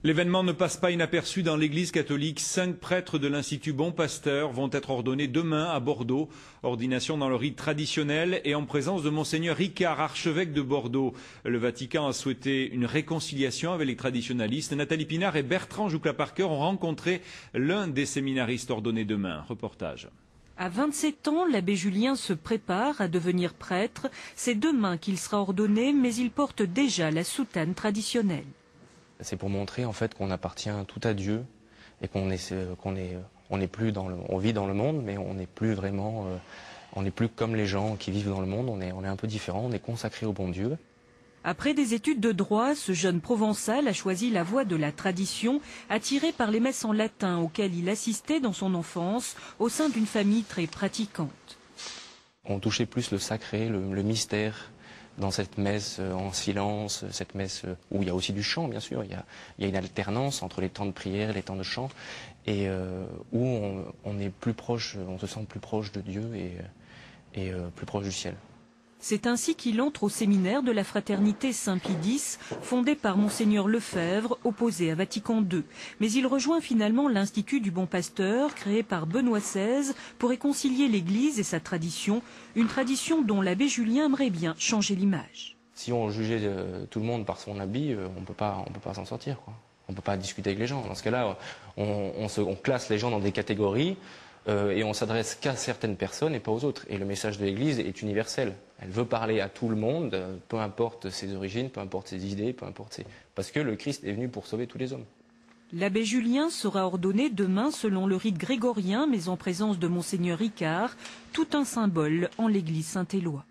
L'événement ne passe pas inaperçu dans l'église catholique. 5 prêtres de l'Institut Bon Pasteur vont être ordonnés demain à Bordeaux. Ordination dans le rite traditionnel et en présence de Monseigneur Ricard, archevêque de Bordeaux. Le Vatican a souhaité une réconciliation avec les traditionalistes. Nathalie Pinard et Bertrand Joucla-Parker ont rencontré l'un des séminaristes ordonnés demain. Reportage. À 27 ans, l'abbé Julien se prépare à devenir prêtre. C'est demain qu'il sera ordonné, mais il porte déjà la soutane traditionnelle. C'est pour montrer en fait qu'on appartient tout à Dieu et on vit dans le monde, mais on n'est plus vraiment, on n'est plus comme les gens qui vivent dans le monde. On est un peu différent, on est consacré au bon Dieu. Après des études de droit, ce jeune provençal a choisi la voie de la tradition, attiré par les messes en latin auxquelles il assistait dans son enfance, au sein d'une famille très pratiquante. On touchait plus le sacré, le mystère. Dans cette messe en silence, cette messe où il y a aussi du chant, bien sûr, il y a une alternance entre les temps de prière et les temps de chant, et où on est plus proche, on se sent plus proche de Dieu et plus proche du ciel. C'est ainsi qu'il entre au séminaire de la Fraternité Saint-Pie X, fondé par Monseigneur Lefebvre, opposé à Vatican II. Mais il rejoint finalement l'Institut du Bon Pasteur, créé par Benoît XVI, pour réconcilier l'Église et sa tradition, une tradition dont l'abbé Julien aimerait bien changer l'image. Si on jugeait tout le monde par son habit, on peut pas s'en sortir, quoi. On ne peut pas discuter avec les gens. Dans ce cas-là, on classe les gens dans des catégories, et on s'adresse qu'à certaines personnes et pas aux autres. Et le message de l'Église est universel. Elle veut parler à tout le monde, peu importe ses origines, peu importe ses idées, parce que le Christ est venu pour sauver tous les hommes. L'abbé Julien sera ordonné demain selon le rite grégorien, mais en présence de Monseigneur Ricard, tout un symbole en l'église Saint-Éloi.